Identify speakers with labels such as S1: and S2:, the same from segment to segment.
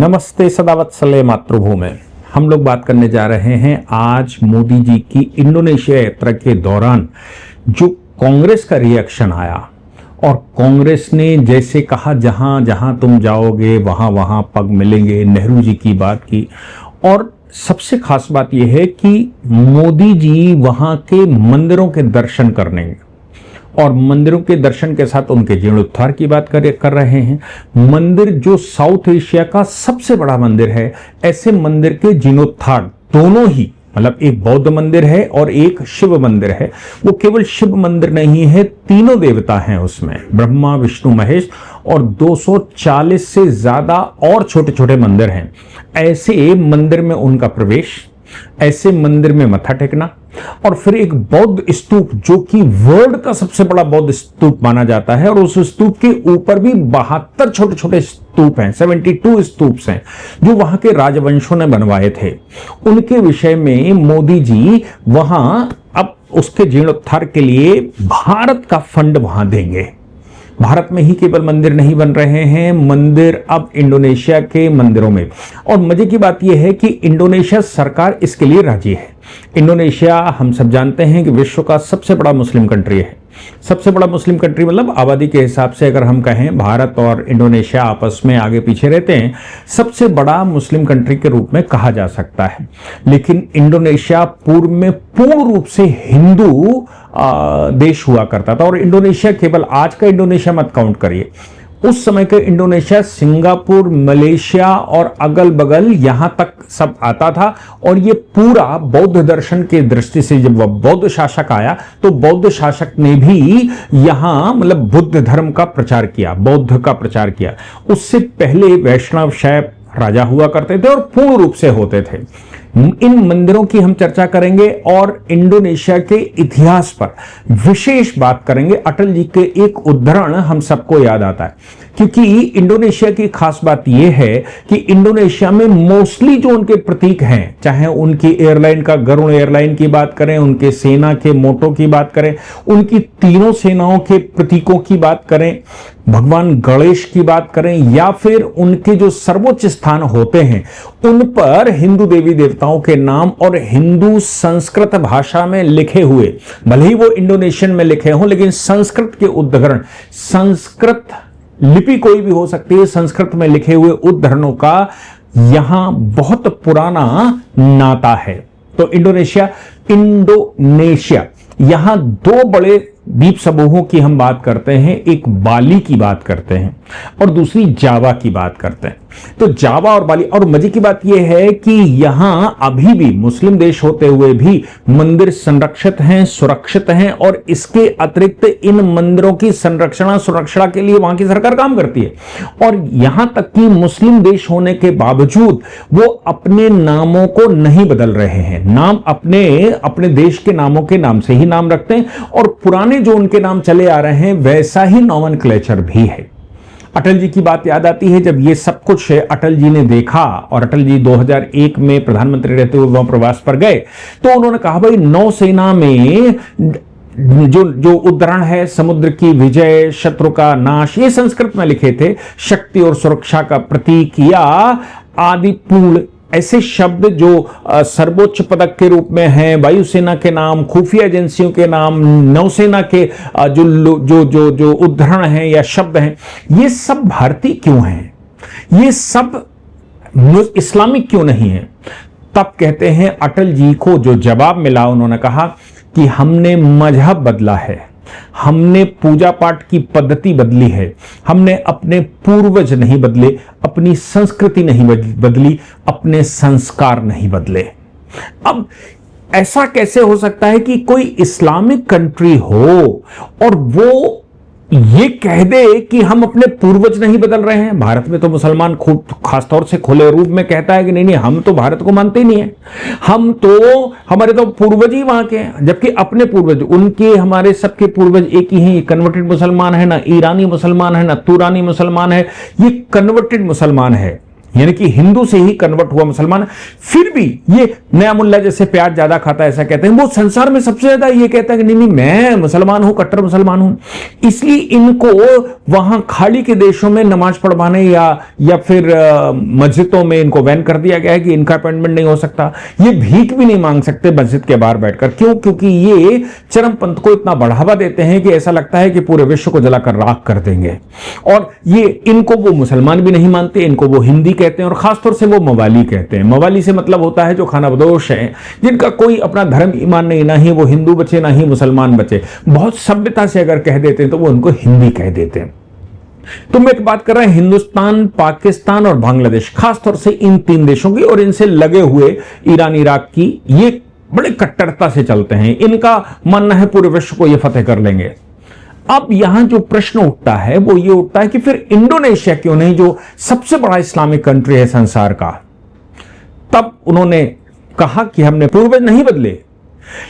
S1: नमस्ते सदावत्सले मातृभूमि। हम लोग बात करने जा रहे हैं आज मोदी जी की इंडोनेशिया यात्रा के दौरान जो कांग्रेस का रिएक्शन आया और कांग्रेस ने जैसे कहा जहां जहां तुम जाओगे वहां वहां पग मिलेंगे, नेहरू जी की बात की। और सबसे खास बात यह है कि मोदी जी वहां के मंदिरों के दर्शन करने और मंदिरों के दर्शन के साथ उनके जीर्णोद्धार की बात कर रहे हैं। मंदिर जो साउथ एशिया का सबसे बड़ा मंदिर है, ऐसे मंदिर के जीर्णोद्धार दोनों ही, मतलब एक बौद्ध मंदिर है और एक शिव मंदिर है। वो केवल शिव मंदिर नहीं है, तीनों देवता हैं उसमें, ब्रह्मा विष्णु महेश, और 240 से ज्यादा और छोटे छोटे मंदिर हैं। ऐसे मंदिर में उनका प्रवेश, ऐसे मंदिर में मत्था टेकना, और फिर एक बौद्ध स्तूप जो कि वर्ल्ड का सबसे बड़ा बौद्ध स्तूप माना जाता है, और उस स्तूप के ऊपर भी 72 छोटे छोटे स्तूप हैं, 72 स्तूप्स हैं जो वहां के राजवंशों ने बनवाए थे। उनके विषय में मोदी जी वहां अब उसके जीर्णोद्धार के लिए भारत का फंड वहां देंगे। भारत में ही केवल मंदिर नहीं बन रहे हैं, मंदिर अब इंडोनेशिया के मंदिरों में। और मजे की बात यह है कि इंडोनेशिया सरकार इसके लिए राजी है। इंडोनेशिया हम सब जानते हैं कि विश्व का सबसे बड़ा मुस्लिम कंट्री है। सबसे बड़ा मुस्लिम कंट्री मतलब आबादी के हिसाब से अगर हम कहें, भारत और इंडोनेशिया आपस में आगे पीछे रहते हैं, सबसे बड़ा मुस्लिम कंट्री के रूप में कहा जा सकता है। लेकिन इंडोनेशिया पूर्व में पूर्ण रूप से हिंदू देश हुआ करता था। और इंडोनेशिया केवल आज का इंडोनेशिया मत काउंट करिए, उस समय के इंडोनेशिया सिंगापुर, मलेशिया और अगल बगल यहां तक सब आता था। और ये पूरा बौद्ध दर्शन के दृष्टि से जब वह बौद्ध शासक आया तो बौद्ध शासक ने भी यहां मतलब बुद्ध धर्म का प्रचार किया, बौद्ध का प्रचार किया। उससे पहले वैष्णव शैव राजा हुआ करते थे और पूर्ण रूप से होते थे। इन मंदिरों की हम चर्चा करेंगे और इंडोनेशिया के इतिहास पर विशेष बात करेंगे। अटल जी के एक उद्धरण हम सबको याद आता है, क्योंकि इंडोनेशिया की खास बात यह है कि इंडोनेशिया में मोस्टली जो उनके प्रतीक हैं, चाहे उनकी एयरलाइन का गरुड़ एयरलाइन की बात करें, उनके सेना के मोटो की बात करें, उनकी तीनों सेनाओं के प्रतीकों की बात करें, भगवान गणेश की बात करें, या फिर उनके जो सर्वोच्च स्थान होते हैं उन पर हिंदू देवी देवताओं के नाम और हिंदू संस्कृत भाषा में लिखे हुए, भले ही वो इंडोनेशियन में लिखे हों, लेकिन संस्कृत के उद्धरण, संस्कृत लिपि कोई भी हो सकती है, संस्कृत में लिखे हुए उद्धरणों का यहां बहुत पुराना नाता है। तो इंडोनेशिया यहां दो बड़े द्वीप समूहों की हम बात करते हैं, एक बाली की बात करते हैं और दूसरी जावा की बात करते हैं। तो जावा और बाली, और मजे की बात यह है कि यहां अभी भी मुस्लिम देश होते हुए भी मंदिर संरक्षित हैं, सुरक्षित हैं, और इसके अतिरिक्त इन मंदिरों की संरक्षण सुरक्षा के लिए वहां की सरकार काम करती है। और यहां तक कि मुस्लिम देश होने के बावजूद वो अपने नामों को नहीं बदल रहे हैं, नाम अपने देश के नामों के नाम से ही नाम रखते हैं, और पुराने जो उनके नाम चले आ रहे हैं वैसा ही नोमेनक्लेचर भी है। अटल जी की बात याद आती है, जब ये सब कुछ अटल जी ने देखा और अटल जी 2001 में प्रधानमंत्री रहते हुए वहां प्रवास पर गए, तो उन्होंने कहा भाई नौसेना में जो उद्धरण है, समुद्र की विजय, शत्रु का नाश, ये संस्कृत में लिखे थे, शक्ति और सुरक्षा का प्रतीक या आदि पूर्ण, ऐसे शब्द जो सर्वोच्च पदक के रूप में हैं, वायुसेना के नाम, खुफिया एजेंसियों के नाम, नौसेना के जो उद्धरण हैं या शब्द हैं, ये सब भारतीय क्यों हैं? ये सब इस्लामिक क्यों नहीं है? तब कहते हैं अटल जी को जो जवाब मिला, उन्होंने कहा कि हमने मजहब बदला है, हमने पूजा पाठ की पद्धति बदली है, हमने अपने पूर्वज नहीं बदले, अपनी संस्कृति नहीं बदली, अपने संस्कार नहीं बदले। अब ऐसा कैसे हो सकता है कि कोई इस्लामिक कंट्री हो और वो ये कह दे कि हम अपने पूर्वज नहीं बदल रहे हैं? भारत में तो मुसलमान खूब खासतौर से खुले रूप में कहता है कि नहीं हम तो भारत को मानते ही नहीं है, हमारे तो पूर्वज ही वहां के हैं, जबकि अपने पूर्वज, उनके हमारे सबके पूर्वज एक ही हैं। ये कन्वर्टेड मुसलमान है, ना ईरानी मुसलमान है, ना तुरानी मुसलमान है, ये कन्वर्टेड मुसलमान है। यानी कि हिंदू से ही कन्वर्ट हुआ मुसलमान, फिर भी ये नया मुल्ला जैसे प्याज ज्यादा खाता है ऐसा कहते हैं, वो संसार में सबसे ज्यादा ये कहता है कि नहीं नहीं मैं मुसलमान हूं, कट्टर मुसलमान हूं। इसलिए इनको वहां खाड़ी के देशों में नमाज पढ़वाने या फिर मस्जिदों में इनको बैन कर दिया गया है कि इनका अपॉइंटमेंट नहीं हो सकता। ये भीख भी नहीं मांग सकते मस्जिद के बाहर बैठकर। क्यों? क्योंकि ये चरमपंथ को इतना बढ़ावा देते हैं कि ऐसा लगता है कि पूरे विश्व को जलाकर राख कर देंगे। और ये इनको वो मुसलमान भी नहीं मानते, इनको वो हिंदी कहते हैं और खासतौर से वो मवाली कहते हैं। मवाली से मतलब होता है जो खानाबदोश है, जिनका कोई अपना धर्म ईमान नहीं, ना ही वो हिंदू बचे ना ही मुसलमान बचे। बहुत सभ्यता से अगर कह देते हैं तो वो उनको हिंदी कह देते हैं। तो मैं एक बात कर रहा हूं हिंदुस्तान, पाकिस्तान और बांग्लादेश, खासतौर से इन 3 देशों की और इनसे लगे हुए ईरान इराक की, ये बड़े कट्टरता से चलते हैं। इनका मानना है पूरे विश्व को ये फतेह कर लेंगे। अब यहां जो प्रश्न उठता है वो ये उठता है कि फिर इंडोनेशिया क्यों नहीं, जो सबसे बड़ा इस्लामिक कंट्री है संसार का। तब उन्होंने कहा कि हमने पूर्वज नहीं बदले,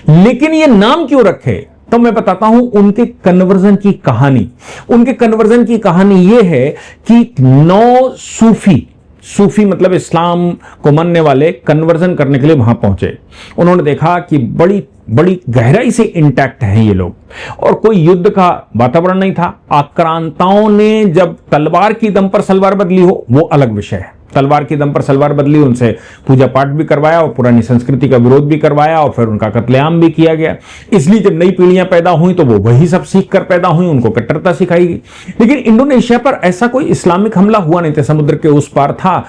S1: लेकिन ये नाम क्यों रखे। तो मैं बताता हूं उनके कन्वर्जन की कहानी। उनके कन्वर्जन की कहानी यह है कि 9 सूफी मतलब इस्लाम को मानने वाले कन्वर्जन करने के लिए वहां पहुंचे। उन्होंने देखा कि बड़ी बड़ी गहराई से इंटैक्ट हैं ये लोग, और कोई युद्ध का वातावरण नहीं था। आक्रांताओं ने जब तलवार की दम पर सलवार बदली हो वो अलग विषय है। तलवार की दम पर सलवार बदली, उनसे पूजा पाठ भी करवाया और पुरानी संस्कृति का विरोध भी करवाया और फिर उनका कत्लेआम भी किया गया। इसलिए जब नई पीढ़ियां पैदा हुई तो वो वही सब सीख कर पैदा हुई, उनको कट्टरता सिखाई गई। लेकिन इंडोनेशिया पर ऐसा कोई इस्लामिक हमला हुआ नहीं था, समुद्र के उस पार था,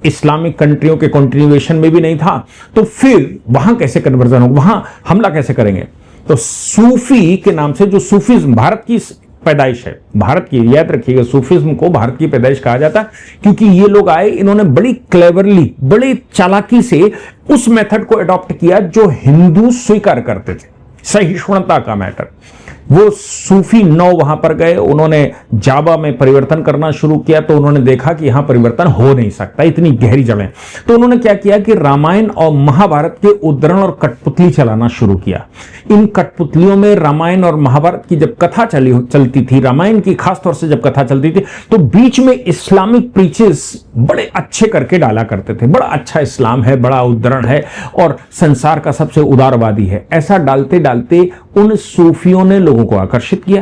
S1: इस्लामिक कंट्रियों के कंटिन्यूएशन में भी नहीं था। तो फिर वहां कैसे कन्वर्जन होगा, वहां हमला कैसे करेंगे। तो सूफी के नाम से, जो सूफीज्म भारत की पैदाइश है, भारत की, याद रखिएगा सूफीज्म को भारत की पैदाइश कहा जाता है, क्योंकि ये लोग आए, इन्होंने बड़ी क्लेवरली, बड़ी चालाकी से उस मेथड को अडॉप्ट किया जो हिंदू स्वीकार करते थे, सहिष्णुता का मैटर। वो सूफी 9 वहां पर गए, उन्होंने जावा में परिवर्तन करना शुरू किया, तो उन्होंने देखा कि यहां परिवर्तन हो नहीं सकता, इतनी गहरी जड़ें। तो उन्होंने क्या किया कि रामायण और महाभारत के उद्धरण और कठपुतली चलाना शुरू किया। इन कठपुतलियों में रामायण और महाभारत की जब कथा चलती थी, रामायण की खासतौर से जब कथा चलती थी, तो बीच में इस्लामिक प्रीचेस बड़े अच्छे करके डाला करते थे। बड़ा अच्छा इस्लाम है, बड़ा उद्धरण है और संसार का सबसे उदारवादी है। ऐसा डालते डालते उन सूफियों ने लोगों को आकर्षित किया,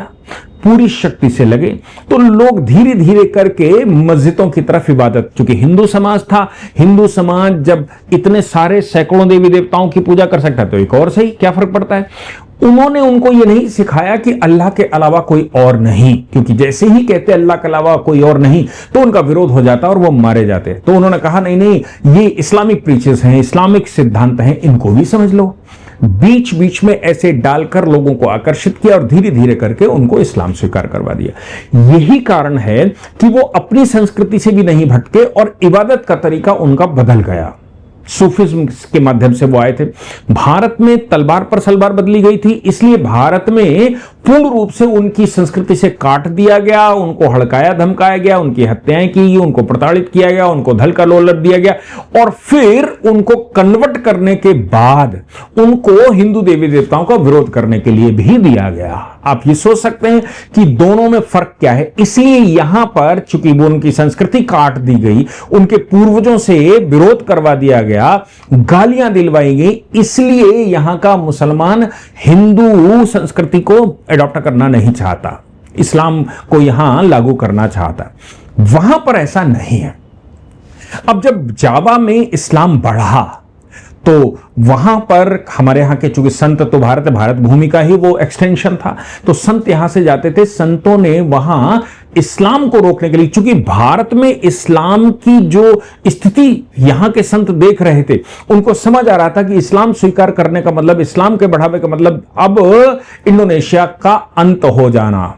S1: पूरी शक्ति से लगे। तो लोग धीरे धीरे करके मस्जिदों की तरफ इबादत, चूंकि हिंदू समाज था, हिंदू समाज जब इतने सारे सैकड़ों देवी देवताओं की पूजा कर सकता है तो एक और सही, क्या फर्क पड़ता है। उन्होंने उनको यह नहीं सिखाया कि अल्लाह के अलावा कोई और नहीं, क्योंकि जैसे ही कहते अल्लाह के अलावा कोई और नहीं तो उनका विरोध हो जाता और वो मारे जाते। तो उन्होंने कहा नहीं नहीं, ये इस्लामिक प्रीचेस हैं, इस्लामिक सिद्धांत हैं, इनको भी समझ लो। बीच बीच में ऐसे डालकर लोगों को आकर्षित किया और धीरे धीरे करके उनको इस्लाम स्वीकार करवा दिया। यही कारण है कि वो अपनी संस्कृति से भी नहीं भटके और इबादत का तरीका उनका बदल गया। सूफिज्म के माध्यम से वो आए थे। भारत में तलवार पर सलवार बदली गई थी, इसलिए भारत में पूर्ण रूप से उनकी संस्कृति से काट दिया गया, उनको हड़काया धमकाया गया, उनकी हत्याएं की, उनको प्रताड़ित किया गया, उनको धल का लोलत दिया गया और फिर उनको कन्वर्ट करने के बाद उनको हिंदू देवी देवताओं का विरोध करने के लिए भी दिया गया। आप ये सोच सकते हैं कि दोनों में फर्क क्या है। इसलिए यहां पर चूंकि वो उनकी संस्कृति काट दी गई, उनके पूर्वजों से विरोध करवा दिया गया, गालियां दिलवाई गई, इसलिए यहां का मुसलमान हिंदू संस्कृति को अडॉप्ट करना नहीं चाहता, इस्लाम को यहां लागू करना चाहता। वहां पर ऐसा नहीं है। अब जब जावा में इस्लाम बढ़ा तो वहां पर हमारे यहां के, चूंकि संत तो भारत भूमि का ही वो एक्सटेंशन था, तो संत यहां से जाते थे। संतों ने वहां इस्लाम को रोकने के लिए, चूंकि भारत में इस्लाम की जो स्थिति यहां के संत देख रहे थे, उनको समझ आ रहा था कि इस्लाम स्वीकार करने का मतलब, इस्लाम के बढ़ावे का मतलब अब इंडोनेशिया का अंत हो जाना,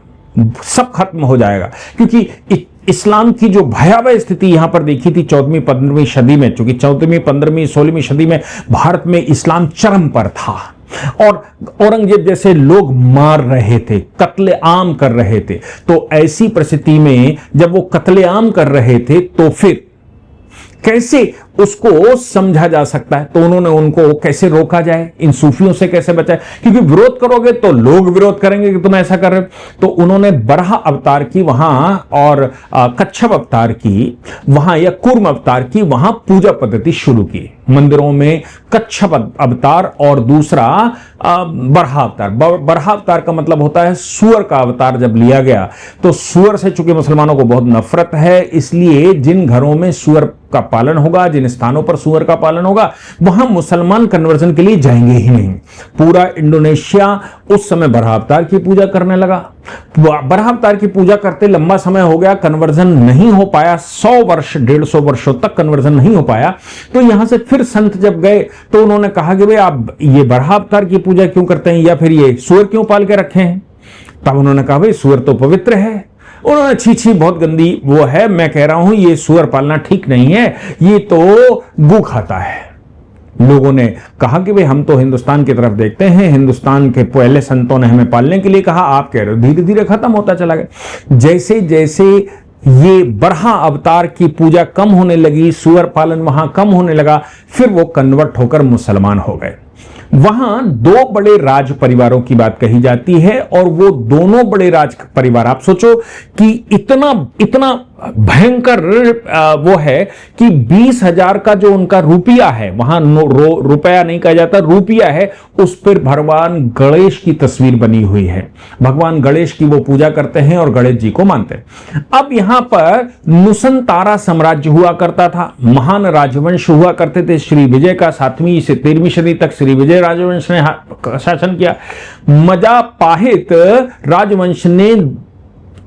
S1: सब खत्म हो जाएगा। क्योंकि इस्लाम की जो भयावह स्थिति यहां पर देखी थी 14वीं 15वीं सदी में, चूंकि 14वीं 15वीं 16वीं सदी में भारत में इस्लाम चरम पर था और औरंगजेब जैसे लोग मार रहे थे, कत्लेआम कर रहे थे। तो ऐसी परिस्थिति में जब वो कत्लेआम कर रहे थे तो फिर कैसे उसको समझा जा सकता है। तो उन्होंने उनको कैसे रोका जाए, इन सूफियों से कैसे बचाए, क्योंकि विरोध करोगे तो लोग विरोध करेंगे कि तुम ऐसा कर रहे हो। तो उन्होंने बराह अवतार की वहां और कच्छप अवतार की वहां या कूर्म अवतार की वहां पूजा पद्धति शुरू की मंदिरों में। कच्छप अवतार और दूसरा बराह अवतार। बराह अवतार का मतलब होता है सूअर का अवतार जब लिया गया। तो सूअर से चूंकि मुसलमानों को बहुत नफरत है, इसलिए जिन घरों में सूअर का पालन होगा, जिन स्थानों पर सूअर का पालन होगा, वहां मुसलमान कन्वर्जन के लिए जाएंगे ही नहीं। पूरा इंडोनेशिया उस समय बराह अवतार की पूजा करने लगा। बराह अवतार की पूजा करते लंबा समय हो गया, कन्वर्जन नहीं हो पाया। 100 वर्ष 150 वर्षों तक कन्वर्जन नहीं हो पाया। तो यहां से फिर संत जब गए तो उन्होंने कहा कि भाई आप ये बराह अवतार की पूजा क्यों करते हैं, या फिर ये सूअर क्यों पाल के रखे हैं। तब उन्होंने कहा भाई सूअर तो पवित्र है। उन्होंने छी बहुत गंदी वो है, मैं कह रहा हूं ये सूअर पालना ठीक नहीं है, ये तो गू खाता है। लोगों ने कहा कि भाई हम तो हिंदुस्तान की तरफ देखते हैं, हिंदुस्तान के पहले संतों ने हमें पालने के लिए कहा, आप कह रहे हो। धीरे धीरे खत्म होता चला गया। जैसे जैसे ये बराह अवतार की पूजा कम होने लगी, सूअर पालन वहां कम होने लगा, फिर वो कन्वर्ट होकर मुसलमान हो गए। वहां 2 बड़े राज परिवारों की बात कही जाती है, और वो दोनों बड़े राज परिवार, आप सोचो कि इतना इतना भयंकर वो है कि 20,000 का जो उनका रुपया है, वहां रुपया नहीं कहा जाता, रुपया है, उस पर भगवान गणेश की तस्वीर बनी हुई है। भगवान गणेश की वो पूजा करते हैं और गणेश जी को मानते हैं। अब यहां पर नुसंतारा साम्राज्य हुआ करता था, महान राजवंश हुआ करते थे। श्री विजय का 7वीं से 13वीं सदी तक श्री विजय राजवंश ने शासन किया। मजापाहित राजवंश ने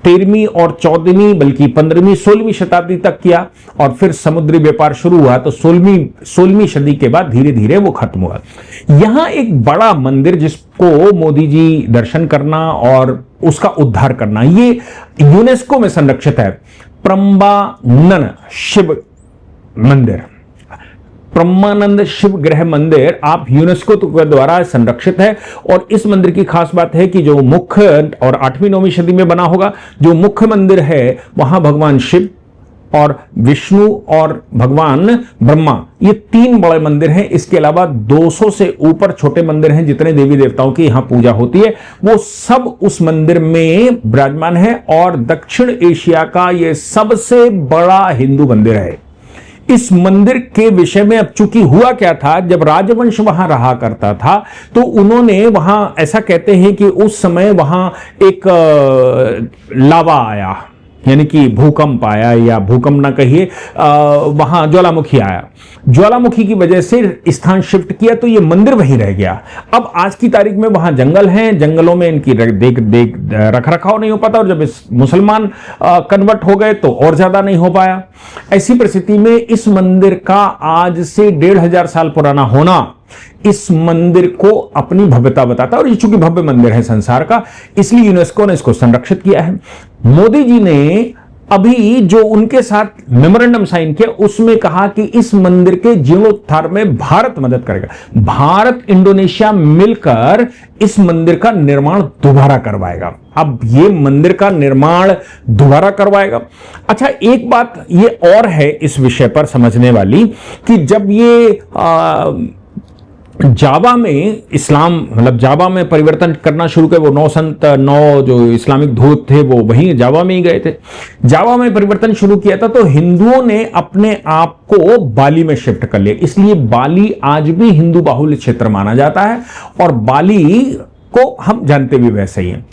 S1: 13वीं और 14वीं बल्कि 15वीं 16वीं शताब्दी तक किया, और फिर समुद्री व्यापार शुरू हुआ तो 16वीं सदी के बाद धीरे धीरे वो खत्म हुआ। यहां एक बड़ा मंदिर जिसको मोदी जी दर्शन करना और उसका उद्धार करना, ये यूनेस्को में संरक्षित है। प्रम्बानन शिव मंदिर, ब्रह्मानंद शिव ग्रह मंदिर आप यूनेस्को के द्वारा संरक्षित है। और इस मंदिर की खास बात है कि जो मुख्य और 8वीं 9वीं सदी में बना होगा, जो मुख्य मंदिर है वहां भगवान शिव और विष्णु और भगवान ब्रह्मा, ये 3 बड़े मंदिर हैं। इसके अलावा 200 से ऊपर छोटे मंदिर हैं। जितने देवी देवताओं की यहां पूजा होती है वो सब उस मंदिर में विराजमान है, और दक्षिण एशिया का यह सबसे बड़ा हिंदू मंदिर है। इस मंदिर के विषय में अब चूंकि हुआ क्या था, जब राजवंश वहां रहा करता था तो उन्होंने वहां, ऐसा कहते हैं कि उस समय वहां एक लावा आया, यानी कि भूकंप आया, या भूकंप ना कहिए, वहां ज्वालामुखी आया। ज्वालामुखी की वजह से स्थान शिफ्ट किया तो ये मंदिर वहीं रह गया। अब आज की तारीख में वहां जंगल हैं, जंगलों में इनकी रख रखाव नहीं हो पाता, और जब इस मुसलमान कन्वर्ट हो गए तो और ज्यादा नहीं हो पाया। ऐसी परिस्थिति में इस मंदिर का आज से 1500 साल पुराना होना इस मंदिर को अपनी भव्यता बताता है, और ये चूंकि भव्य मंदिर है संसार का, इसलिए यूनेस्को ने इसको संरक्षित किया है। मोदी जी ने अभी जो उनके साथ मेमोरेंडम साइन किया उसमें कहा कि इस मंदिर के जीर्णोद्धार में भारत मदद करेगा। भारत इंडोनेशिया मिलकर इस मंदिर का निर्माण दोबारा करवाएगा। अब ये मंदिर का निर्माण दोबारा करवाएगा। अच्छा, एक बात ये और है इस विषय पर समझने वाली कि जब ये जावा में इस्लाम, मतलब जावा में परिवर्तन करना शुरू किया, वो 9 जो इस्लामिक दूत थे वो वहीं जावा में ही गए थे। जावा में परिवर्तन शुरू किया था तो हिंदुओं ने अपने आप को बाली में शिफ्ट कर लिया। इसलिए बाली आज भी हिंदू बाहुल्य क्षेत्र माना जाता है, और बाली को हम जानते भी वैसे ही हैं।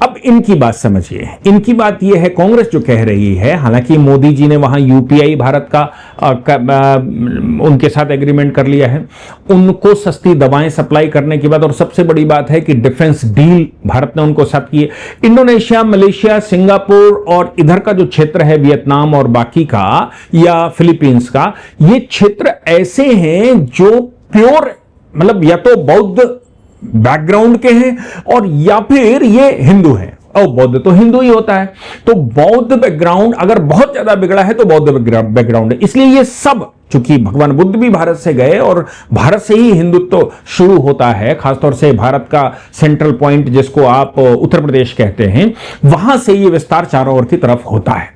S1: अब इनकी बात समझिए। इनकी बात यह है, कांग्रेस जो कह रही है, हालांकि मोदी जी ने वहां यूपीआई भारत का उनके साथ एग्रीमेंट कर लिया है, उनको सस्ती दवाएं सप्लाई करने के बाद, और सबसे बड़ी बात है कि डिफेंस डील भारत ने उनको साथ की है। इंडोनेशिया, मलेशिया, सिंगापुर और इधर का जो क्षेत्र है वियतनाम और बाकी का या फिलीपींस का, ये क्षेत्र ऐसे हैं जो प्योर, मतलब या तो बौद्ध बैकग्राउंड के हैं और या फिर ये हिंदू हैं, और बौद्ध तो हिंदू ही होता है। तो बौद्ध बैकग्राउंड अगर बहुत ज्यादा बिगड़ा है तो बौद्ध बैकग्राउंड है। इसलिए ये सब, चूंकि भगवान बुद्ध भी भारत से गए और भारत से ही हिंदुत्व शुरू होता है, खासतौर से भारत का सेंट्रल पॉइंट जिसको आप उत्तर प्रदेश कहते हैं, वहां से ये विस्तार चारों ओर की तरफ होता है।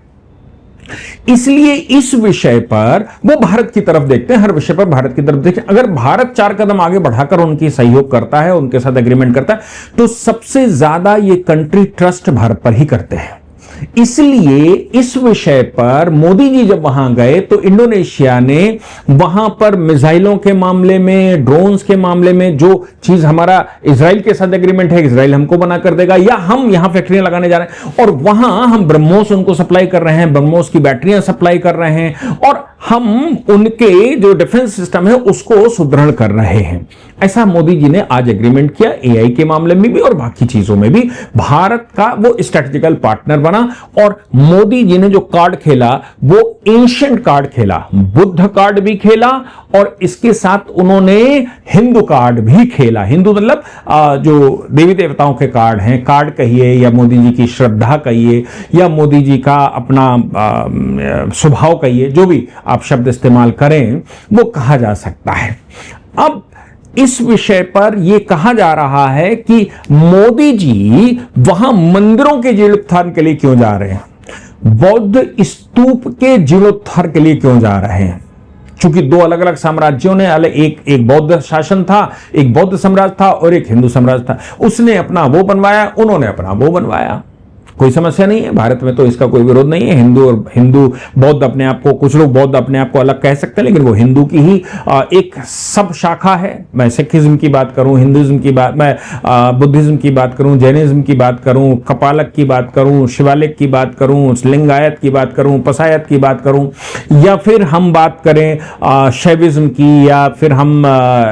S1: इसलिए इस विषय पर वो भारत की तरफ देखते हैं, हर विषय पर भारत की तरफ देखते हैं। अगर भारत 4 कदम आगे बढ़ाकर उनकी सहयोग करता है, उनके साथ एग्रीमेंट करता है, तो सबसे ज्यादा ये कंट्री ट्रस्ट भारत पर ही करते हैं। इसलिए इस विषय पर मोदी जी जब वहां गए तो इंडोनेशिया ने वहां पर मिसाइलों के मामले में, ड्रोन्स के मामले में, जो चीज हमारा इजराइल के साथ एग्रीमेंट है, इजराइल हमको बना कर देगा या हम यहां फैक्ट्रियां लगाने जा रहे हैं, और वहां हम ब्रह्मोस उनको सप्लाई कर रहे हैं, ब्रह्मोस की बैटरियां सप्लाई कर रहे हैं, और हम उनके जो डिफेंस सिस्टम है उसको सुदृढ़ कर रहे हैं। ऐसा मोदी जी ने आज एग्रीमेंट किया। एआई के मामले में भी और बाकी चीजों में भी भारत का वो स्ट्रेटेजिकल पार्टनर बना। और मोदी जी ने जो कार्ड खेला वो एंशिएंट कार्ड खेला, बुद्ध कार्ड भी खेला और इसके साथ उन्होंने हिंदू कार्ड भी खेला। हिंदू मतलब जो देवी देवताओं के कार्ड हैं, कार्ड कहिए या मोदी जी की श्रद्धा कहिए या मोदी जी का अपना स्वभाव कहिए, जो भी आप शब्द इस्तेमाल करें वो कहा जा सकता है। अब इस विषय पर यह कहा जा रहा है कि मोदी जी वहां मंदिरों के जीर्णोद्धार के लिए क्यों जा रहे हैं, बौद्ध स्तूप के जीर्णोद्धार के लिए क्यों जा रहे हैं। चूंकि दो अलग अलग साम्राज्यों ने एक बौद्ध शासन था, एक बौद्ध साम्राज्य था और एक हिंदू साम्राज्य था। उसने अपना वो बनवाया, उन्होंने अपना वो बनवाया। कोई समस्या नहीं है, भारत में तो इसका कोई विरोध नहीं है। हिंदू बौद्ध अपने आप को, कुछ लोग बौद्ध अपने आप को अलग कह सकते हैं, लेकिन वो हिंदू की ही एक सब शाखा है। मैं सिखिज्म की बात करूं, हिंदुइज्म की बात, मैं बुद्धिज्म की बात करूं, जैनिज्म की बात करूं, कपालक की बात करूं, शिवालिक की बात करूं, लिंगायत की बात करूं, पसायत की बात करूं, या फिर हम बात करें शैविज्म की, या फिर हम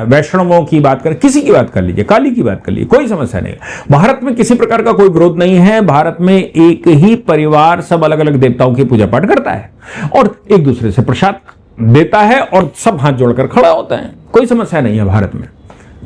S1: वैष्णवों की बात करें, किसी की बात कर लीजिए, काली की बात कर लीजिए, कोई समस्या नहीं। भारत में किसी प्रकार का कोई विरोध नहीं है। भारत में एक ही परिवार सब अलग अलग देवताओं की पूजा पाठ करता है और एक दूसरे से प्रसाद देता है और सब हाथ जोड़कर खड़ा होता है। कोई समस्या नहीं है भारत में,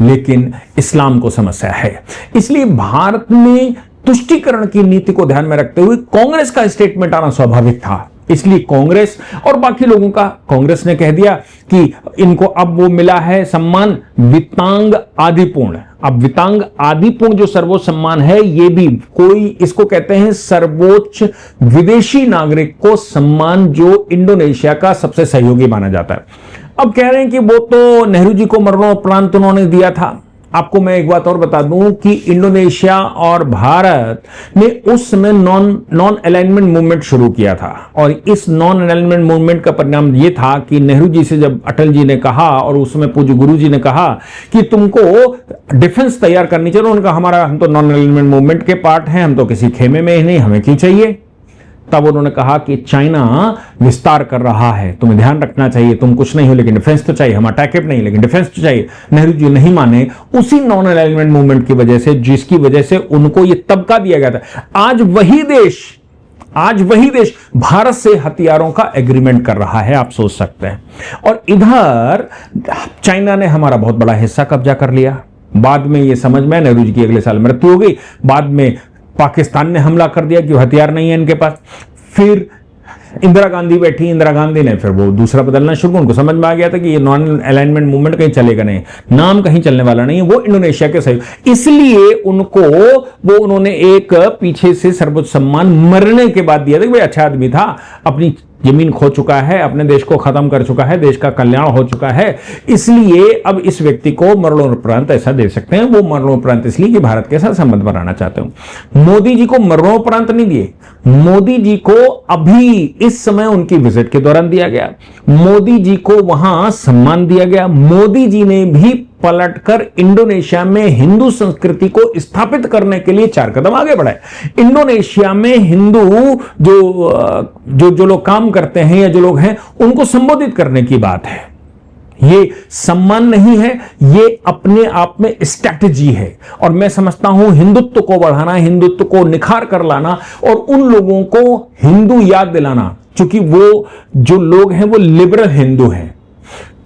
S1: लेकिन इस्लाम को समस्या है। इसलिए भारत में तुष्टीकरण की नीति को ध्यान में रखते हुए कांग्रेस का स्टेटमेंट आना स्वाभाविक था। इसलिए कांग्रेस और बाकी लोगों का, कांग्रेस ने कह दिया कि इनको अब वो मिला है सम्मान वितांग आदिपूर्ण। अब वितांग आदिपूर्ण जो सर्वोच्च सम्मान है, ये भी कोई इसको कहते हैं सर्वोच्च विदेशी नागरिक को सम्मान, जो इंडोनेशिया का सबसे सहयोगी माना जाता है। अब कह रहे हैं कि वो तो नेहरू जी को मरणोपरांत उन्होंने दिया था। आपको मैं एक बात और बता दूं कि इंडोनेशिया और भारत ने उस समय नॉन अलाइनमेंट मूवमेंट शुरू किया था, और इस नॉन अलाइनमेंट मूवमेंट का परिणाम यह था कि नेहरू जी से जब अटल जी ने कहा और उस समय पूज्य गुरु जी ने कहा कि तुमको डिफेंस तैयार करनी चाहिए, उन्होंने कहा हम तो नॉन अलाइनमेंट मूवमेंट के पार्ट हैं, हम तो किसी खेमे में ही नहीं, हमें क्यों चाहिए। तब उन्होंने कहा कि चाइना विस्तार कर रहा है, तुम्हें ध्यान रखना चाहिए, तुम कुछ नहीं हो लेकिन डिफेंस तो चाहिए, हम अटैक नहीं लेकिन डिफेंस तो चाहिए। नेहरू जी नहीं माने, उसी नॉन अलाइनमेंट मूवमेंट की वजह से, जिसकी वजह से उनको यह तबका दिया गया था। आज वही देश भारत से हथियारों का एग्रीमेंट कर रहा है, आप सोच सकते हैं। और इधर चाइना ने हमारा बहुत बड़ा हिस्सा कब्जा कर लिया। बाद में यह समझ में, नेहरू जी की अगले साल मृत्यु हो गई, बाद में पाकिस्तान ने हमला कर दिया कि हथियार नहीं है इनके पास। फिर इंदिरा गांधी बैठी, इंदिरा गांधी ने फिर वो दूसरा बदलना शुरू, उनको समझ में आ गया था कि ये नॉन अलाइनमेंट मूवमेंट कहीं चलेगा नहीं, नाम कहीं चलने वाला नहीं है, वो इंडोनेशिया के सहयोग। इसलिए उन्होंने एक पीछे से सर्वोच्च सम्मान मरने के बाद दिया था कि भाई अच्छा आदमी था, अपनी जमीन खो चुका है, अपने देश को खत्म कर चुका है, देश का कल्याण हो चुका है, इसलिए अब इस व्यक्ति को मरणोपरांत ऐसा दे सकते हैं। वो मरणोपरांत इसलिए कि भारत के साथ संबंध बनाना चाहते हो। मोदी जी को मरणोपरांत नहीं दिए, मोदी जी को अभी इस समय उनकी विजिट के दौरान दिया गया, मोदी जी को वहां सम्मान दिया गया। मोदी जी ने भी पलटकर इंडोनेशिया में हिंदू संस्कृति को स्थापित करने के लिए 4 कदम आगे बढ़ाए। इंडोनेशिया में हिंदू जो लोग काम करते हैं या जो लोग हैं, उनको संबोधित करने की बात है। ये सम्मान नहीं है, ये अपने आप में स्ट्रैटेजी है। और मैं समझता हूं हिंदुत्व को बढ़ाना, हिंदुत्व को निखार कर लाना और उन लोगों को हिंदू याद दिलाना, क्योंकि वो जो लोग हैं वो लिबरल हिंदू हैं।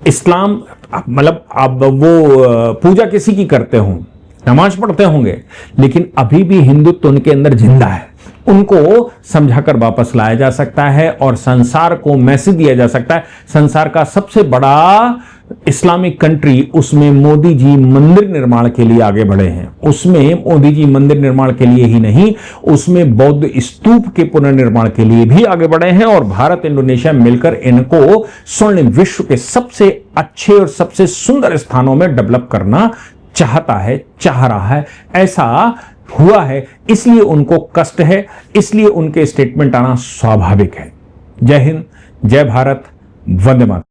S1: इस्लाम मतलब अब वो पूजा किसी की करते हों, नमाज पढ़ते होंगे, लेकिन अभी भी हिंदुत्व उनके अंदर जिंदा है। उनको समझाकर वापस लाया जा सकता है और संसार को मैसेज दिया जा सकता है। संसार का सबसे बड़ा इस्लामिक कंट्री, उसमें मोदी जी मंदिर निर्माण के लिए आगे बढ़े हैं। उसमें मोदी जी मंदिर निर्माण के लिए ही नहीं, उसमें बौद्ध स्तूप के पुनर्निर्माण के लिए भी आगे बढ़े हैं। और भारत इंडोनेशिया मिलकर इनको स्वर्णिम विश्व के सबसे अच्छे और सबसे सुंदर स्थानों में डेवलप करना चाहता है, चाह रहा है। ऐसा हुआ है, इसलिए उनको कष्ट है, इसलिए उनके स्टेटमेंट आना स्वाभाविक है। जय हिंद, जय भारत, वंदे मातरम।